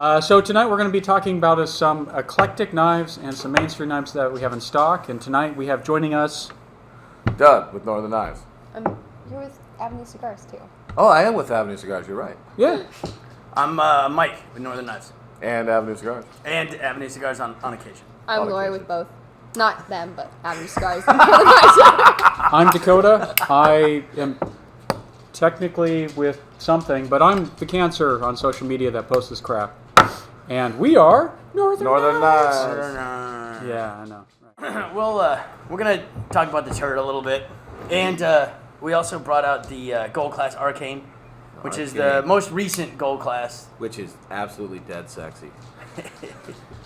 So tonight we're going to be talking about some eclectic knives and some mainstream knives that we have in stock. And tonight we have joining us... Doug with Northern Knives. You're with Avenue Cigars, too. Oh, I am with Avenue Cigars, you're right. Yeah. I'm Mike with Northern Knives. And Avenue Cigars. And Avenue Cigars on occasion. I'm Lori with both. Not them, but Avenue Cigars. I'm I'm Dakota. I am technically with something, but I'm the cancer on social media that posts this crap. And we are Northern Knives. Yeah, I know. Right. Well, we're going to talk about the turret a little bit. And we also brought out the Gold Class Arcane, which is the most recent Gold Class. Which is absolutely dead sexy.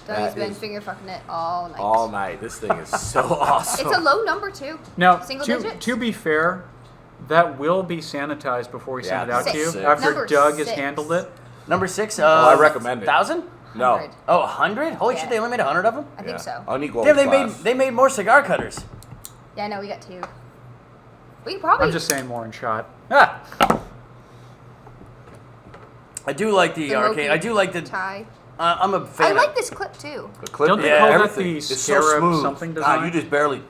Doug's been finger fucking it all night. All night. This thing is so awesome. It's a low number, too. Now, Single digits? to be fair, that will be sanitized before we send it out to you. Six. After Number Doug has 6. handled it. Number 6. I recommend it. 1,000? No. 100. Oh, 100? Holy shit, they only made 100 of them? I think so. Unequal Damn, class. they made more cigar cutters. Yeah, I know, we got 2. We probably... I'm just saying more in shot. Ah. I do like the arcade. Moki I do like the... tie. I'm a fan I of... like this clip, too. The clip, Don't they Yeah, call that everything. the It's so scarab smooth. something Ah, design? you just barely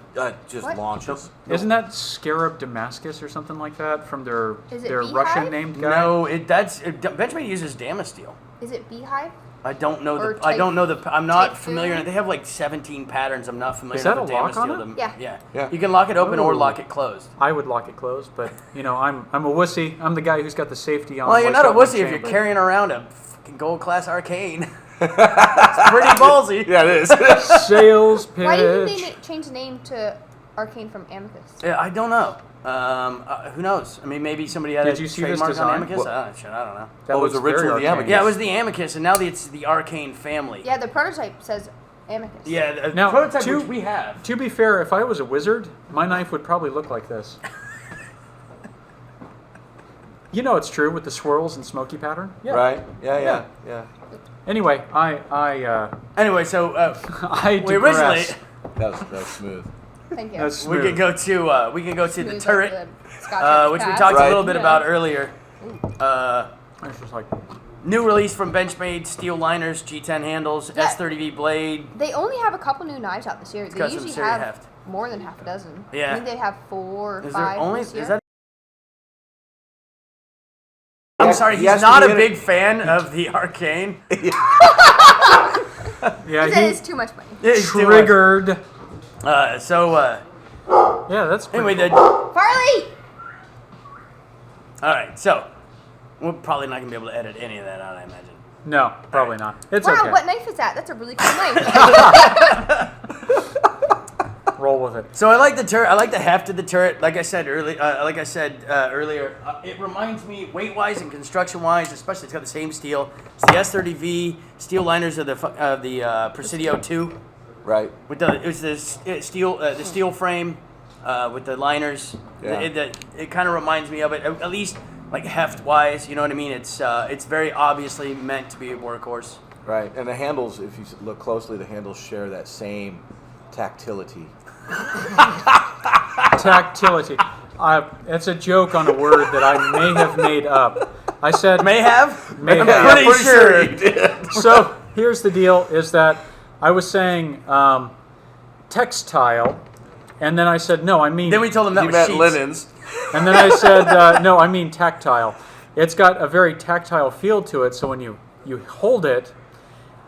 just What? launches. Isn't that Scarab Damascus or something like that from their Is it their Beehive? Russian named guy? No, Benchmade uses Damasteel. Is it Beehive? I don't know Or the. I don't know the. I'm not type familiar. food? They have like 17 patterns. I'm not familiar Is that with the a lock on Damasteel. it? Yeah. Yeah. Yeah. You can lock it open or Ooh. lock it closed. I would lock it closed, but you know I'm a wussy. I'm the guy who's got the safety on. Well, you're like not a shotgun wussy if you're chamber. carrying around a fucking Gold Class Arcane. It's pretty ballsy. Yeah, it is. Sales pitch. Why do you think they change the name to Arcane from Amicus? Yeah, I don't know. Who knows? I mean, maybe somebody had Did a you see this trademark on design? Amicus. Well- Shit, I don't know. That Oh, it was looks originally very the arcane. Amicus. Yeah, it was the Amicus, and now it's the Arcane family. Yeah, the prototype says Amicus. Yeah, the Now, prototype to- which we have. To be fair, if I was a wizard, my knife would probably look like this. You know it's true with the swirls and smoky pattern. Yeah. Right? Yeah. Anyway, I Anyway, so I we originally digress. That was smooth. Thank you. That's we smooth. could go to the Smooth turret, like the Scotch which we pads. talked Right. a little bit Yeah. about earlier. It's just like New release from Benchmade, steel liners, G10 handles, Yeah. S30V blade. They only have a couple new knives out this year. They custom usually series have heft. more than half a dozen. Yeah. I think they have 4 or Is 5 there only? this year. Is that? I'm sorry, he he's has to not be a in big fan of the Arcane. yeah, That he is too much money. Yeah, he's too much. triggered. Yeah, that's pretty Anyway, cool. Farley! all right, so we're probably not gonna be able to edit any of that out, I imagine. No, probably not. It's Wow, okay. what knife is that? That's a really cool knife. Roll with it. So I like the turret. I like the heft of the turret. Like I said earlier, it reminds me weight-wise and construction-wise, especially it's got the same steel. It's the S30V steel liners of the Presidio 2 Right. with the steel frame with the liners. Yeah. It kind of reminds me of it, at least like heft-wise. You know what I mean? It's very obviously meant to be a workhorse. Right. And the handles, if you look closely, the handles share that same tactility. Tactility. It's a joke on a word that I may have made up. I said May have. May I'm have. pretty sure. you did. So here's the deal: is that I was saying textile, and then I said no, I mean. Then we told him that You was meant sheets. linens. And then I said no, I mean tactile. It's got a very tactile feel to it. So when you hold it,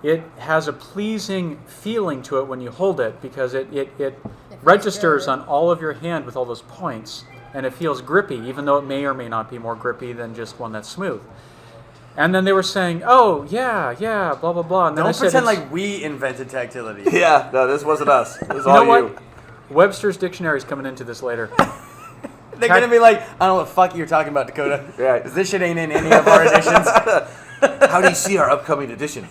it has a pleasing feeling to it when you hold it because it registers good. on all of your hand with all those points, and it feels grippy, even though it may or may not be more grippy than just one that's smooth. And then they were saying, "Oh yeah, blah blah blah." And then I Don't said, pretend "It's- like we invented tactility. Yeah, no, this wasn't us. It was you all know you. what? Webster's dictionary is coming into this later." They're gonna be like, I don't know what the fuck you're talking about, Dakota. Right. 'Cause this shit ain't in any of our editions. How do you see our upcoming edition?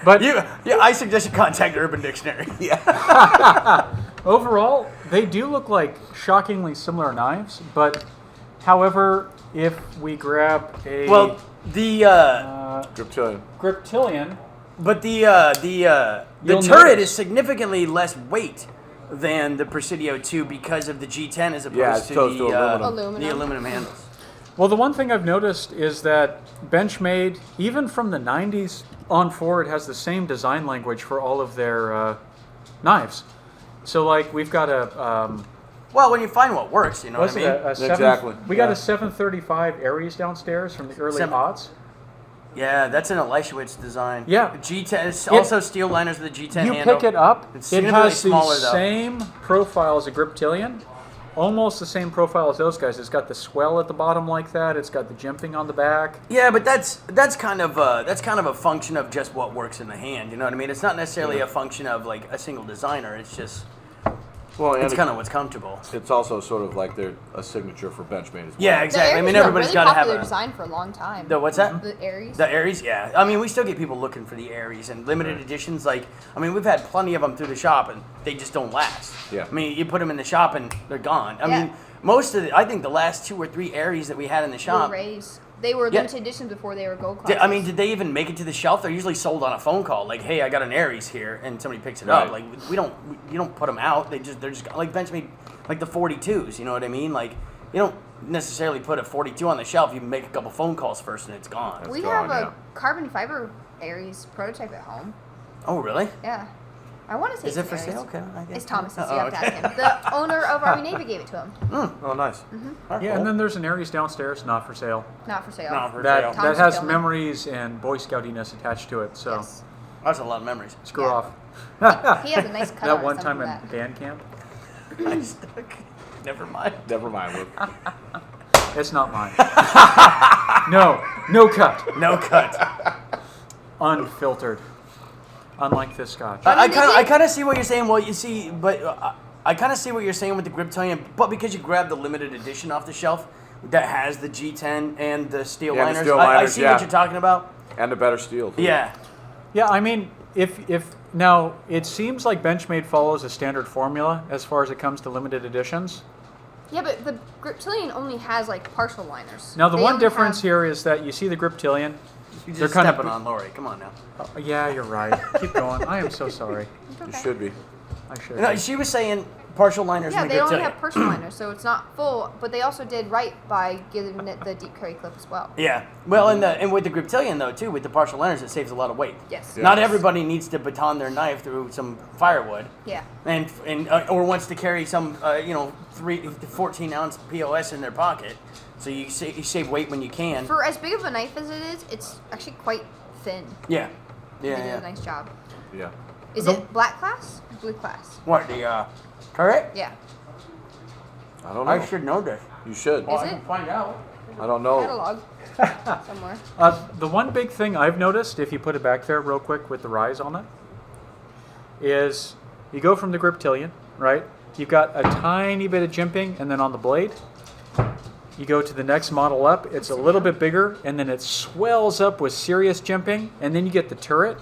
But I suggest you contact Urban Dictionary. overall, they do look like shockingly similar knives. But, however, if we grab a Well, the Griptilian. Griptilian, the You'll turret notice. is significantly less weight than the Presidio 2 because of the G10 as opposed Yeah, as to opposed to the aluminum. Aluminum. the aluminum handles. Well, the one thing I've noticed is that Benchmade, even from the 90s on forward, has the same design language for all of their knives. So, like, we've got a... Well, when you find what works, you know what I mean? Exactly. We got a 735 Aries downstairs from the early aughts. Yeah, that's an Elishewitz design. Yeah. G10, it's also steel liners with a G10 You handle. pick it up, It's it significantly has smaller, the though. same profile as a Griptilian. Almost the same profile as those guys. It's got the swell at the bottom like that. It's got the jimping on the back. Yeah, but that's kind of a function of just what works in the hand. You know what I mean? It's not necessarily a function of like a single designer. It's just Well, it's kind of what's comfortable. It's also sort of like they're a signature for Benchmade as well. Yeah, exactly. I mean, The Aries everybody's were got to really have popular a design for a long time. the what's that? The Aries. The Aries, yeah. I mean, we still get people looking for the Aries and limited editions. Like, I mean, we've had plenty of them through the shop, and they just don't last. Yeah. I mean, you put them in the shop, and they're gone. I Yeah. mean, I think the last 2 or 3 Aries that we had in the shop. Rays. They were Yeah. limited editions before they were gold class. I mean, did they even make it to the shelf? They're usually sold on a phone call. Like, hey, I got an Aries here, and somebody picks it up. Right. Like, you don't put them out. They're just like Benchmade, like the 42s. You know what I mean? Like, you don't necessarily put a 42 on the shelf. You make a couple phone calls first, and it's gone. we gone, have a yeah. carbon fiber Aries prototype at home. Oh, really? Yeah. I want to say Is it it's for Aries. sale? Okay, I guess. It's Thomas's. Oh, You have to okay. ask him. The owner of Army Navy gave it to him. Oh, nice. Alright, Yeah, cool. and then there's an Aries downstairs, not for sale. Not for sale. Not for That sale. Thomas has Gilman. memories and Boy Scoutiness attached to it. So Yes. That's a lot of memories. screw Yeah. off. He has a nice cut That on one some time of in that. band camp. I stuck. Never mind. Never mind. It's not mine. No cut. No cut. Unfiltered. Unlike this scotch. I kind of see what you're saying. Well, you see, but I kind of see what you're saying with the Griptilian, but because you grabbed the limited edition off the shelf that has the G10 and the steel Yeah, the liners, steel I liners, see yeah. what you're talking about. And a better steel, too. Yeah. Yeah, I mean, if now it seems like Benchmade follows a standard formula as far as it comes to limited editions. Yeah, but the Griptilian only has like partial liners. Now the They one only difference have- here is that you see the Griptilian. You're They're just kind of- stepping on Lori. Come on now. Yeah, you're right. Keep going. I am so sorry. It's You okay. should be. I should. No, she was saying partial liners Yeah, in the they only Griptilian. have partial liners, so it's not full. But they also did right by giving it the deep carry clip as well. Yeah. Well, and with the Griptilian though too, with the partial liners, it saves a lot of weight. Yes. Yeah. Not everybody needs to baton their knife through some firewood. Yeah. And or wants to carry some 14 ounce POS in their pocket, so you save weight when you can. For as big of a knife as it is, it's actually quite thin. Yeah, They did yeah. a nice job. Yeah. Is it black class or blue class? What the turret? Yeah. I don't know. I should know this. You should. Is I it? can find out. I don't know. Catalog somewhere. The one big thing I've noticed, if you put it back there real quick with the rise on it, is you go from the Griptilian, right? You've got a tiny bit of jimping, and then on the blade, you go to the next model up, it's a little bit bigger, and then it swells up with serious jimping, and then you get the turret,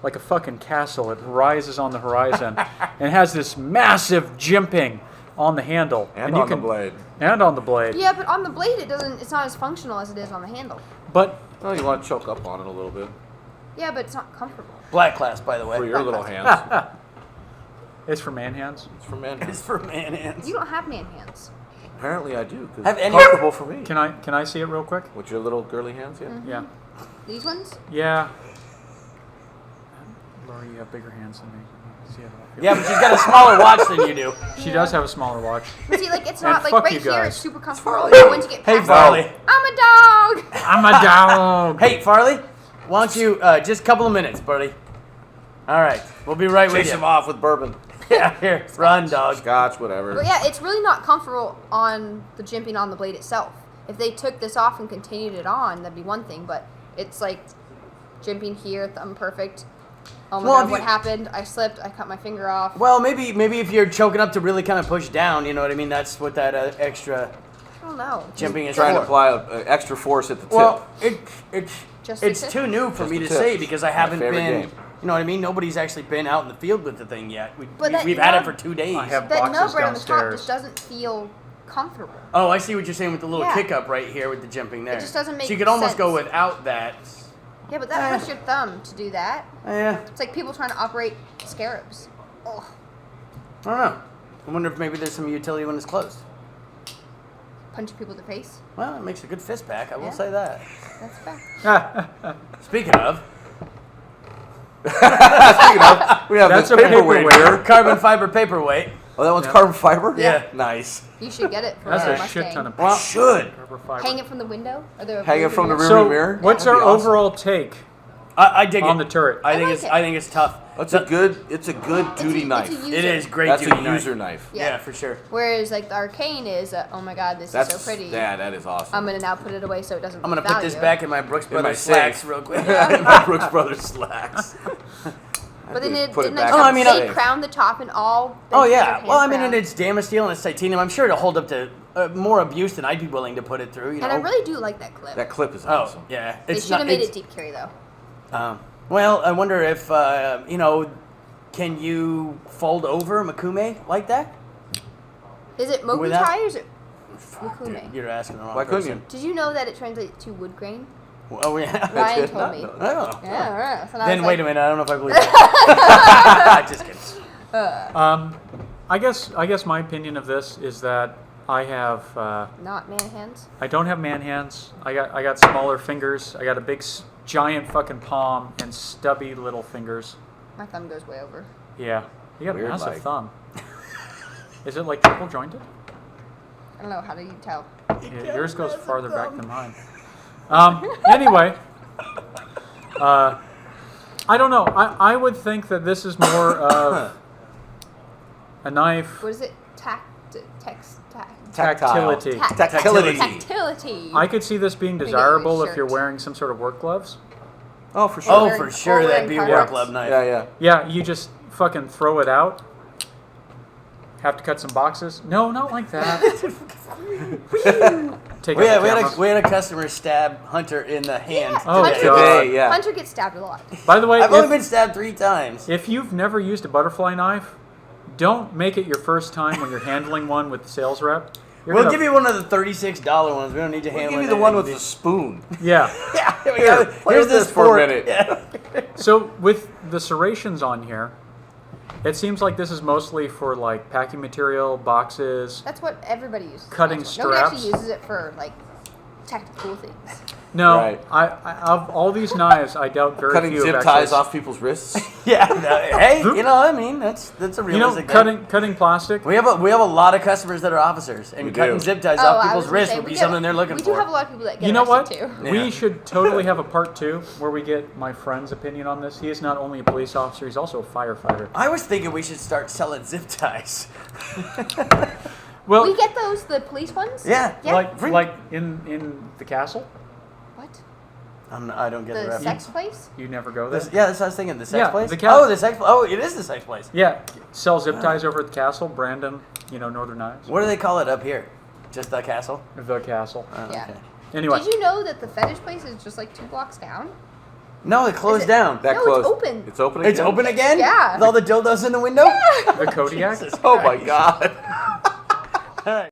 like a fucking castle. It rises on the horizon, and has this massive jimping on the handle. And you on the blade. And on the blade. Yeah, but on the blade, it's not as functional as it is on the handle. But Well, you want to choke up on it a little bit. Yeah, but it's not comfortable. Black class, by the way. For your little hands. it's for man hands. It's for men. It's for man hands. You don't have man hands. Apparently I do. 'Cause Have it's any- comfortable for me. Can I see it real quick? With your little girly hands, yeah? Mm-hmm. Yeah. These ones? Yeah. Lori, you have bigger hands than me. See it up here. Yeah, but she's got a smaller watch than you do. She does have a smaller watch. But see, like, it's And not, like, fuck right you here, guys. it's super comfortable. Farley. But once you get Hey, past Farley. it, I'm a dog! I'm a dog. Hey, Farley, why don't you just a couple of minutes, buddy? All right, we'll be right with Chase you. him off with bourbon. Yeah, here, run, dog. Scotch, whatever. But yeah, it's really not comfortable on the jimping on the blade itself. If they took this off and continued it on, that'd be one thing, but it's like jimping here, thumb perfect. Oh my Well, god, if what you- happened? I slipped, I cut my finger off. Well, maybe if you're choking up to really kind of push down, you know what I mean? That's what that extra I don't know. jimping is Trying to for. apply an extra force at the tip. Well, Just the it's tip? too new for Just me the to tip. say because I My haven't favorite been. game. You know what I mean? Nobody's actually been out in the field with the thing yet. But that We've had it nub- for 2 days. I have That boxes nub right on the top downstairs. just doesn't feel comfortable. Oh, I see what you're saying with the little Yeah. kick up right here with the jimping there. just doesn't make So you could almost go sense. without that. Yeah, but that hurts your thumb to do that. Yeah, It's like people trying to operate scarabs. Ugh. I don't know. I wonder if maybe there's some utility when it's closed. punching people in the face. Well, it makes a good fist pack. I will Yeah. say that. That's fact. Speaking of, Speaking of, we have That's this a paperweight paperweight. here. carbon fiber paperweight. Oh, that one's Yeah. carbon fiber? Yeah. Nice. You should get it for That's a a Mustang. shit ton of I should. rubber fiber. Hang it from the window? Or the Hang it rearview from the mirror? rear- So, mirror? what's That'd our be awesome. overall take? I dig On it. the turret. I think like it's. it. I think it's tough. It's a good duty knife. It's a It is great. That's duty a knife. user knife. Yeah. Yeah, for sure. Whereas like the Arcane is, oh my god, this That's is so pretty. Yeah, that is awesome. I'm gonna now put it away so it doesn't. I'm gonna lose put this value. back in my Brooks In my Brothers safe. slacks real quick. My Brooks Brothers slacks. But then it Put it didn't back like Oh, I mean, they safe. crown the top and all. Oh Benchmade yeah. Arcane Well, I mean, crown. and it's damage steel and it's titanium. I'm sure it'll hold up to more abuse than I'd be willing to put it through. You know. And I really do like that clip. That clip is Oh awesome. yeah. They It's should not. have made It's, it deep carry though. well, I wonder if can you fold over Makume like that? Is it Moku Without- tie or is it Mukume? You're asking the wrong Why couldn't person. you? Did you know that it translates to wood grain? Oh yeah. Ryan it. told me. No. Oh. Yeah, right. So now Then it's wait like, a minute. I don't know if I believe that. Just kidding. I guess my opinion of this is that I have Not man hands. I don't have man hands. I got smaller fingers. I got a big giant fucking palm and stubby little fingers. My thumb goes way over. Yeah, you got Weird, a massive like. thumb. Is it like triple jointed? I don't know. How do you tell? Yeah, yours goes farther back than mine. Anyway, I don't know. I would think that this is more of a knife. What is it? Tactility. Tactility. Tactility. I could see this being get you a desirable if shirt. you're wearing some sort of work gloves. Oh, for sure. Oh, wearing- for sure. or That'd be a wearing work cardigans. glove knife. Yeah, yeah. Yeah, you just fucking throw it out. Have to cut some boxes? No, not like that. Take We out the had camera. we had a customer stab Hunter in the hand. Yeah. Oh, Hunter, God. Today, yeah. Hunter gets stabbed a lot. By the way, I've only been stabbed 3 times. if you've never used a butterfly knife, don't make it your first time when you're handling one with the sales rep. You're We'll gonna- give you one of the $36 ones. We don't need to We'll handle give it. you the one with the spoon. Yeah. Yeah, Here, play with this for a fork. minute. Yeah. So with the serrations on here, it seems like this is mostly for like packing material, boxes. That's what everybody uses. Cutting That's what- Nobody actually straps. uses it for like tactical things. No, Right. I of all these knives, I doubt very Cutting few zip have ties actually- off people's wrists. Yeah. Hey, you know, I mean, that's a You know, realistic thing. cutting plastic. We have a lot of customers that are officers, and We cutting do. zip ties Oh, off I people's was gonna wrists say, would be we something do- they're looking We for. do have a lot of people that get You know what? arrested too. Yeah. We should totally have a part 2 where we get my friend's opinion on this. He is not only a police officer; he's also a firefighter. I was thinking we should start selling zip ties. Well, We get those, the police ones? Yeah. Yeah. like in the castle. What? I don't get the The reference. sex place? You never go there. Yeah, that's what I was thinking. The sex Yeah, place. the ca- The sex. Oh, it is the sex place. Yeah, sell zip ties over at the castle. Brandon, Northern Knives. What do they call it up here? Just the castle. The castle. Oh, Yeah. okay. Anyway, Did you know that the fetish place is just like 2 blocks down? No, it closed Is it- down. That No, it's closed. open. It's open. It's again? open again. Yeah. With all the dildos in the window. the Kodiak. Jesus Oh my Christ. god. All right.